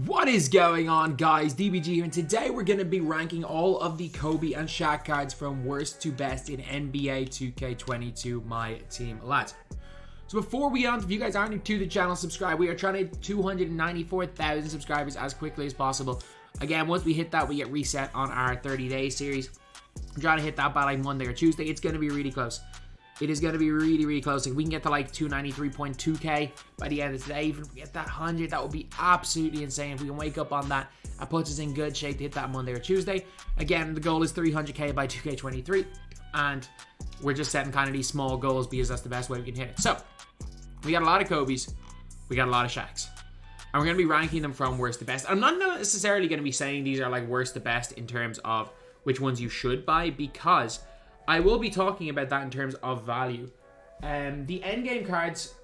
What is going on, guys? DBG here, and today we're going to be ranking all of the Kobe and Shaq cards from worst to best in NBA 2K22 MyTEAM. Lads, so before we get on, if you guys aren't new to the channel, subscribe. We are trying to hit 294,000 subscribers as quickly as possible. Again, once we hit that, we get reset on our 30-day series. I'm trying to hit that by like Monday or Tuesday. It's going to be really close. It is going to be really close. If we can get to like 293.2k by the end of today, even if we get that 100, that would be absolutely insane. If we can wake up on that, that puts us in good shape to hit that Monday or Tuesday. Again, the goal is 300k by 2K23, and we're just setting kind of these small goals because that's the best way we can hit it. So, we got a lot of Kobe's, we got a lot of Shaqs, and we're going to be ranking them from worst to best. I'm not necessarily going to be saying these are like worst to best in terms of which ones you should buy, because I will be talking about that in terms of value. The endgame cards,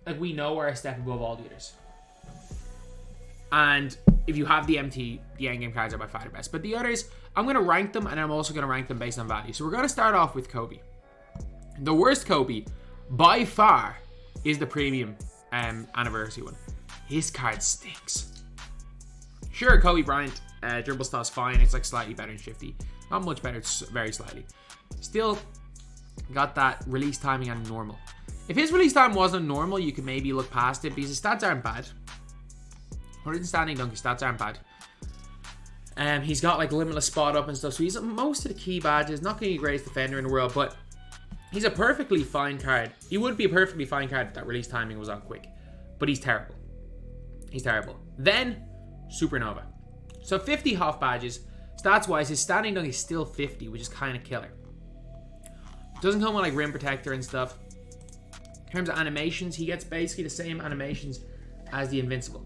like we know, are a step above all the others. And if you have the MT, the endgame cards are by far the best. But the others, I'm going to rank them, and I'm also going to rank them based on value. So we're going to start off with Kobe. The worst Kobe, by far, is the premium anniversary one. His card stinks. Sure, Kobe Bryant, dribble style's fine. It's like slightly better than Shifty. Not much better, it's very slightly. Still got that release timing on normal. If his release time wasn't normal, you could maybe look past it because his stats aren't bad. Other than standing dunk, his stats aren't bad. He's got like limitless spot up and stuff, so he's most of the key badges. Not going to be the greatest defender in the world, but he's a perfectly fine card. He would be a perfectly fine card if that release timing was on quick, but he's terrible. He's terrible. Then Supernova. So 50 half badges. Stats wise, his standing dunk is still 50, which is kind of killer. Doesn't come with like rim protector and stuff. In terms of animations, he gets basically the same animations as the Invincible.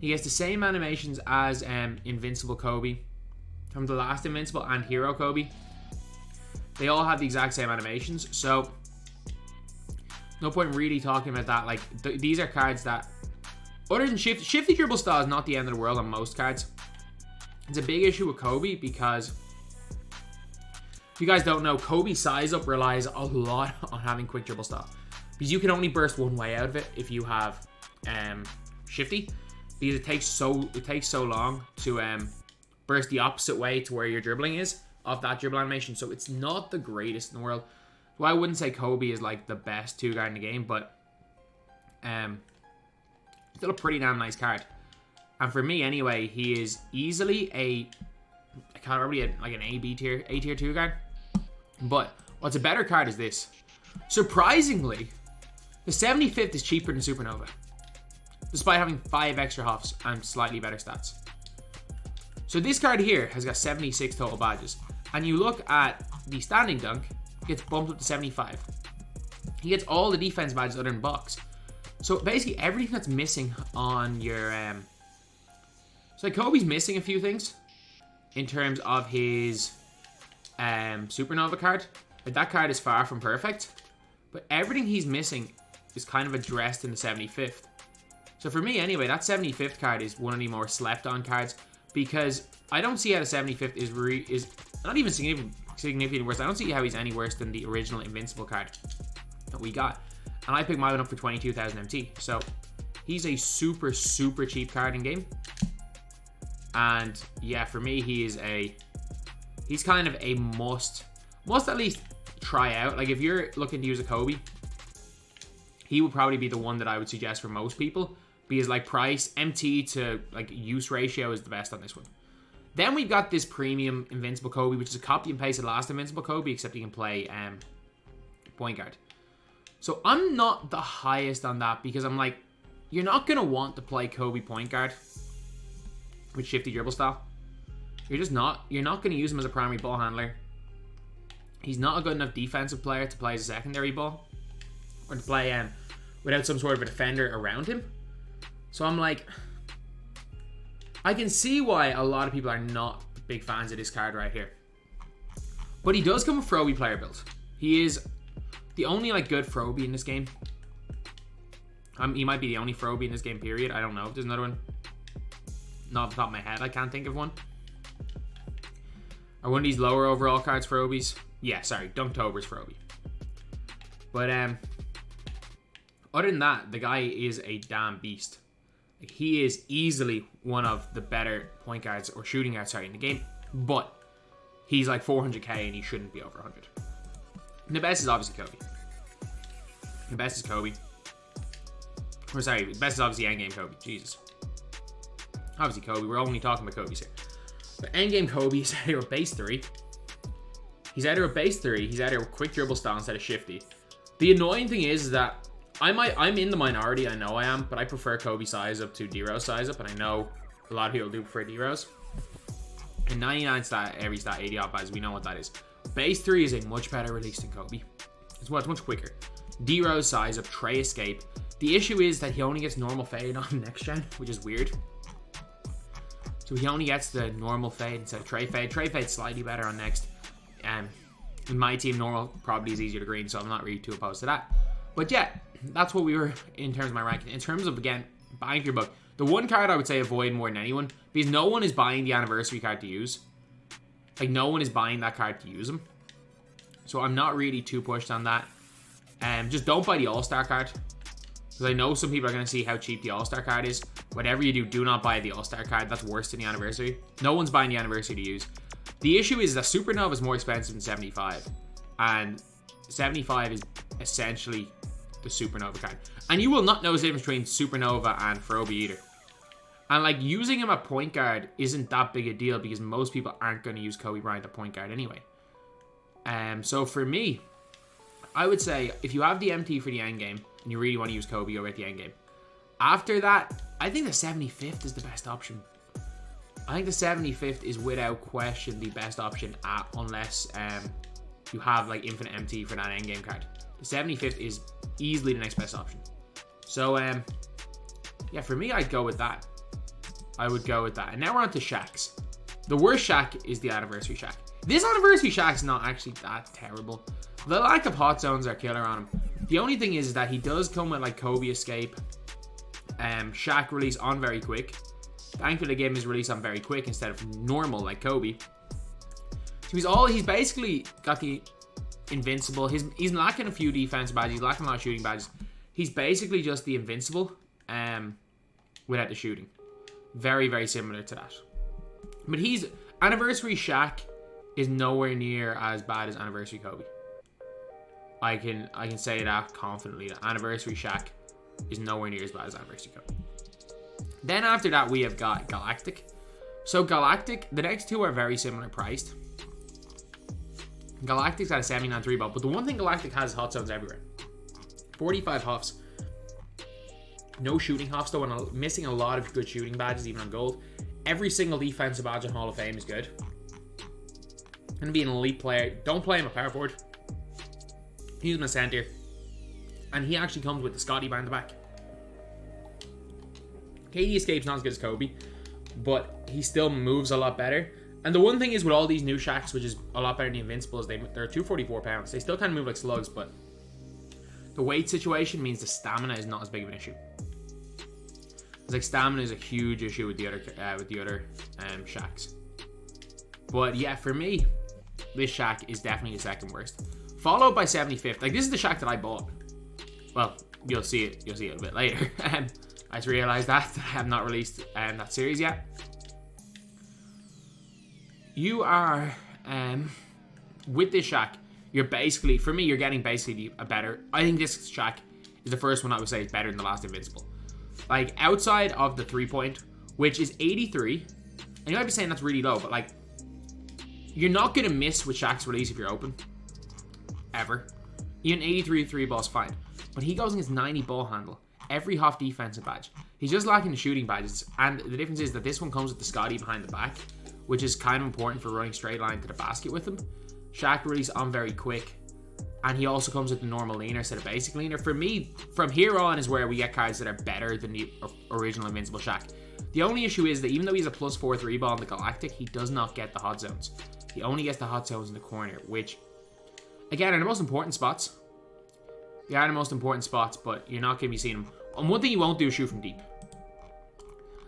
He gets the same animations as Invincible Kobe, from the last Invincible and Hero Kobe. They all have the exact same animations, so no point really talking about that. Like these are cards that, other than Shifty dribble style, is not the end of the world on most cards. It's a big issue with Kobe because, if you guys don't know, Kobe's size up relies a lot on having quick dribble style, because you can only burst one way out of it if you have Shifty, because it takes so long to burst the opposite way to where your dribbling is off that dribble animation. So it's not the greatest in the world. So I wouldn't say Kobe is like the best two guard in the game, but still a pretty damn nice card. And for me anyway, he is easily probably like an A tier 2 card. But what's a better card is this. Surprisingly, the 75th is cheaper than Supernova, despite having 5 extra hops and slightly better stats. So this card here has got 76 total badges. And you look at the standing dunk, it gets bumped up to 75. He gets all the defense badges other than box. So basically everything that's missing on your so Kobe's missing a few things in terms of his Supernova card. But that card is far from perfect, but everything he's missing is kind of addressed in the 75th. So for me anyway, that 75th card is one of the more slept on cards, because I don't see how the 75th is not even significantly worse. I don't see how he's any worse than the original Invincible card that we got. And I picked mine up for 22,000 MT. So he's a super cheap card in game. And yeah, for me, he's kind of a must at least try out. Like if you're looking to use a Kobe, he would probably be the one that I would suggest for most people, because like price, MT to like use ratio is the best on this one. Then we've got this premium Invincible Kobe, which is a copy and paste of the last Invincible Kobe, except he can play point guard. So I'm not the highest on that, because I'm like, you're not going to want to play Kobe point guard with Shifty dribble style. You're just not. You're not going to use him as a primary ball handler. He's not a good enough defensive player to play as a secondary ball, or to play without some sort of a defender around him. So I'm like, I can see why a lot of people are not big fans of this card right here. But he does come with Froby player build. He is the only like good Froby in this game. He might be the only Froby in this game, period. I don't know if there's another one. Not off the top of my head, I can't think of one. Are one of these lower overall cards Frobies? Yeah, sorry, Dunktober's Froby. But other than that, the guy is a damn beast. He is easily one of the better point guards or shooting guards, sorry, in the game. But he's like 400k and he shouldn't be over 100. And the best is obviously Kobe. The best is Kobe. Or sorry, the best is obviously endgame Kobe. Jesus. Obviously Kobe. We're only talking about Kobe's here. But endgame Kobe is either a base 3. He's either a base 3. He's either a quick dribble style instead of shifty. The annoying thing is that I'm in the minority. I know I am. But I prefer Kobe size up to D-Rose size up. And I know a lot of people do prefer D-Rose. And 99 stat, every stat, 80 odd buys. We know what that is. Base 3 is a much better release than Kobe. It's much quicker. D-Rose size up, tray escape. The issue is that he only gets normal fade on next gen, which is weird. So he only gets the normal fade instead of tray fade. Tray fade's slightly better on next. In my team, normal probably is easier to green, so I'm not really too opposed to that. But yeah, that's what we were in terms of my ranking. In terms of, again, buying for your book, the one card I would say avoid more than anyone, because no one is buying the anniversary card to use. Like, no one is buying that card to use them. So I'm not really too pushed on that. Just don't buy the All-Star card. Because I know some people are going to see how cheap the All-Star card is. Whatever you do, do not buy the All-Star card. That's worse than the anniversary. No one's buying the anniversary to use. The issue is that Supernova is more expensive than 75. And 75 is essentially the Supernova card. And you will not know the difference between Supernova and Froby either. And like, using him at point guard isn't that big a deal because most people aren't going to use Kobe Bryant at point guard anyway. So for me, I would say if you have the MT for the end game and you really want to use Kobe, go with the end game. After that, I think the 75th is the best option. I think the 75th is without question the best option unless you have like infinite MT for that end game card. The 75th is easily the next best option. So yeah, for me, I'd go with that. I would go with that. And now we're on to SHAQs. The worst SHAQ is the anniversary SHAQ. This anniversary SHAQ is not actually that terrible. The lack of hot zones are killer on him. The only thing is that he does come with like Kobe escape, SHAQ release on very quick. Thankfully, they gave him his release on very quick instead of normal like Kobe. So he's basically got the invincible. He's lacking a few defense badges. He's lacking a lot of shooting badges. He's basically just the invincible, without the shooting. Very, very similar to that. But anniversary SHAQ is nowhere near as bad as anniversary Kobe. I can say that confidently. That anniversary SHAQ is nowhere near as bad as anniversary Kobe. Then after that, we have got Galactic. So Galactic, the next two are very similar priced. Galactic's got a 79 3 ball, but the one thing Galactic has is hot zones everywhere. 45 huffs. No shooting huffs though, and missing a lot of good shooting badges, even on gold. Every single defensive badge in Hall of Fame is good. Gonna be an elite player. Don't play him at power forward. Use him as center. And he actually comes with the Scotty behind the back. KD escape's not as good as Kobe, but he still moves a lot better. And the one thing is with all these new SHAQs, which is a lot better than the Invincibles, they're 244 pounds. They still kind of move like slugs, but the weight situation means the stamina is not as big of an issue. It's like stamina is a huge issue with the other SHAQs. But yeah, for me, this SHAQ is definitely the second worst, followed by 75th. Like, this is the SHAQ that I bought. Well, you'll see it a bit later. I just realized that I have not released that series yet. You are with this SHAQ, you're basically, for me, you're getting basically a better. I think this SHAQ is the first one I would say is better than the last Invincible. Like, outside of the 3-point, which is 83, and you might be saying that's really low, but like, you're not gonna miss with SHAQ's release if you're open, ever. Even 83 3 ball's fine, but he goes in his 90 ball handle. Every half defensive badge. He's just lacking the shooting badges, and the difference is that this one comes with the Scotty behind the back, which is kind of important for running straight line to the basket with him. SHAQ release on very quick, and he also comes with the normal leaner instead of basic leaner. For me, from here on is where we get cards that are better than the original Invincible SHAQ. The only issue is that even though he's a +4 3 ball in the Galactic, he does not get the hot zones. He only gets the hot zones in the corner, which, again, are the most important spots. They are the most important spots, but you're not going to be seeing him. And one thing he won't do is shoot from deep.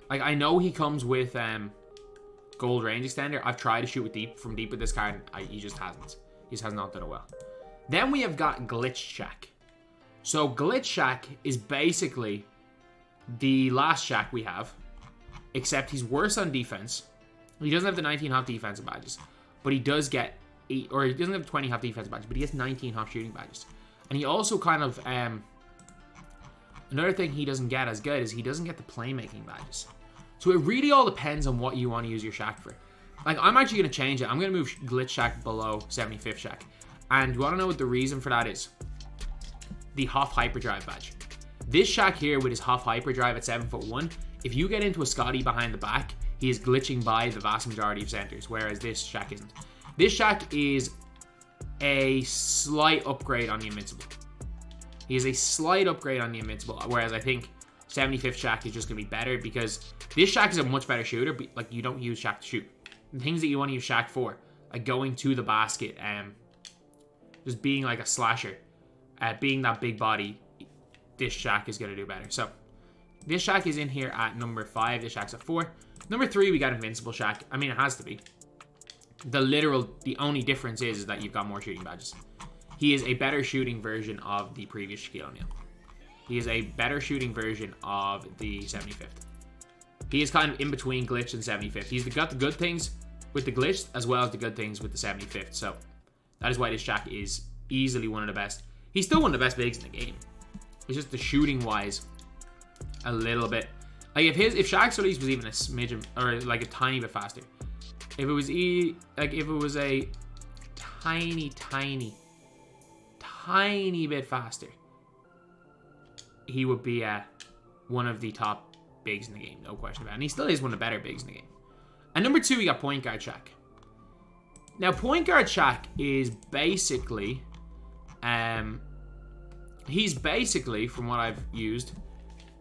Like, I know he comes with gold range extender. I've tried to shoot from deep with this card. He just hasn't. He just has not done it well. Then we have got Glitch SHAQ. So Glitch SHAQ is basically the last SHAQ we have, except he's worse on defense. He doesn't have the 19 half defensive badges, but he does get 8, or he doesn't have 20 half defensive badges, but he gets 19 half shooting badges. And he also kind of, another thing he doesn't get as good is he doesn't get the playmaking badges. So it really all depends on what you want to use your SHAQ for. Like, I'm actually going to change it. I'm going to move Glitch SHAQ below 75th SHAQ. And you want to know what the reason for that is? The Huff Hyperdrive badge. This SHAQ here with his Huff Hyperdrive at 7'1", if you get into a Scotty behind the back, he is glitching by the vast majority of centers, whereas this SHAQ isn't. This SHAQ is a slight upgrade on the Invincible. He is a slight upgrade on the Invincible, whereas I think 75th SHAQ is just going to be better because this SHAQ is a much better shooter, but like, you don't use SHAQ to shoot. The things that you want to use SHAQ for, like going to the basket, just being like a slasher, being that big body, this SHAQ is going to do better. So this SHAQ is in here at number 5. This SHAQ's at 4. Number 3, we got Invincible SHAQ. I mean, it has to be. The only difference is that you've got more shooting badges. He is a better shooting version of the previous Shaquille O'Neal. He is a better shooting version of the 75th. He is kind of in between Glitch and 75th. He's got the good things with the Glitch as well as the good things with the 75th. So that is why this SHAQ is easily one of the best. He's still one of the best bigs in the game. It's just the shooting wise, a little bit. Like if SHAQ's release was even a smidgen or like a tiny bit faster, if it was a tiny bit faster, he would be one of the top bigs in the game, no question about it. And he still is one of the better bigs in the game. And number 2, we got Point Guard SHAQ. Now, Point Guard SHAQ is basically, he's basically, from what I've used,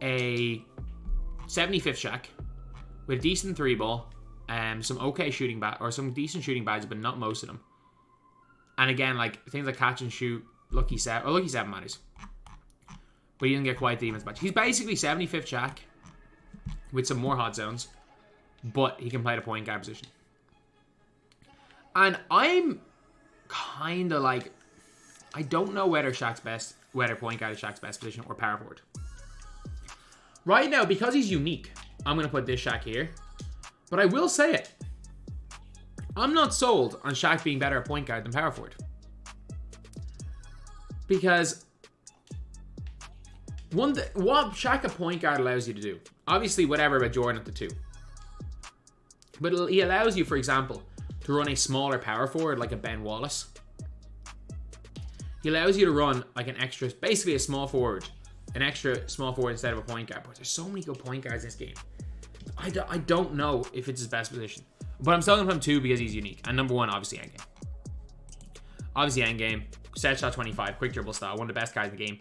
a 75th SHAQ with a decent 3-ball, some okay shooting some decent shooting badges, but not most of them. And again, like things like catch and shoot, lucky 7 matters, but he doesn't get quite the defense badge. He's basically 75th SHAQ with some more hot zones, but he can play the point guard position. And I'm kind of like, I don't know whether point guard is SHAQ's best position or power forward. Right now, because he's unique, I'm going to put this SHAQ here. But I will say it. I'm not sold on SHAQ being better at point guard than power forward. Because what SHAQ at point guard allows you to do, obviously whatever about Jordan at the 2. But he allows you, for example, to run a smaller power forward like a Ben Wallace. He allows you to run like an extra, basically a small forward. An extra small forward instead of a point guard. But there's so many good point guards in this game. I don't know if it's his best position. But I'm selling him 2 because he's unique. And number 1, obviously endgame. Obviously endgame. Set shot 25. Quick dribble style. One of the best guys in the game.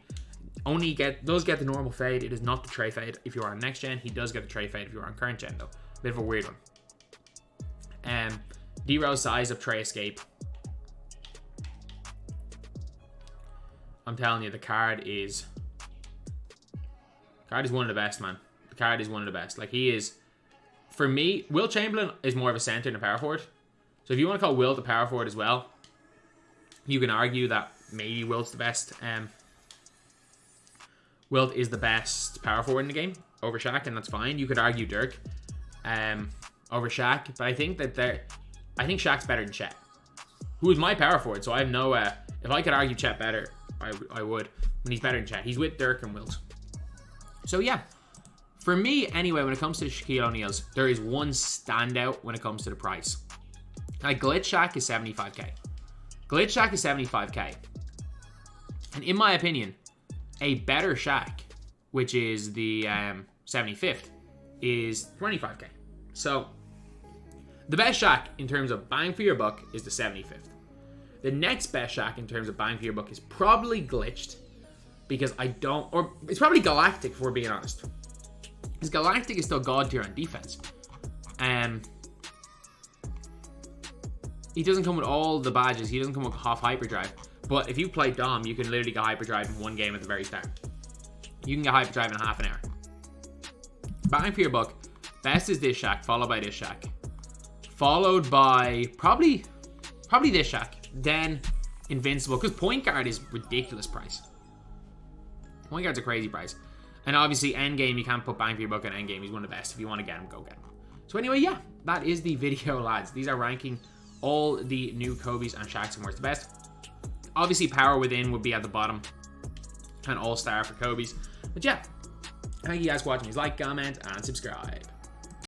Does get the normal fade. It is not the tray fade if you are on next gen. He does get the tray fade if you are on current gen though. Bit of a weird one. D-Rose size of tray escape. I'm telling you, the card is one of the best, man. The card is one of the best. Like, he is, for me, Wilt Chamberlain is more of a center than a power forward. So if you want to call Wilt a power forward as well, you can argue that maybe Wilt's the best. Wilt is the best power forward in the game over SHAQ, and that's fine. You could argue Dirk over SHAQ, but I think SHAQ's better than Chet, who is my power forward. So I have no, if I could argue Chet better, I would. When he's better than Chet, he's with Dirk and Wilt. So yeah, for me anyway, when it comes to the Shaquille O'Neals, there is one standout when it comes to the price. Like, Glitch SHAQ is 75k. Glitch SHAQ is 75k. And in my opinion, a better SHAQ, which is the 75th, is 25k. So the best SHAQ in terms of bang for your buck is the 75th. The next best SHAQ in terms of bang for your buck is probably Glitched, because it's probably Galactic, if we're being honest. Because Galactic is still god tier on defense. He doesn't come with all the badges. He doesn't come with half hyperdrive. But if you play Dom, you can literally get hyperdrive in one game at the very start. You can get hyperdrive in half an hour. Bang for your buck, best is this SHAQ, followed by this SHAQ. Followed by probably this SHAQ. Then Invincible, because point guard is ridiculous price. Point guard's a crazy price. And obviously, endgame, you can't put bang for your buck on endgame. He's one of the best. If you want to get him, go get him. So anyway, yeah, that is the video, lads. These are ranking all the new Kobe's and Shaq's and worth the best. Obviously, Power Within would be at the bottom, and All-Star for Kobe's. But yeah, thank you guys for watching. Please like, comment, and subscribe.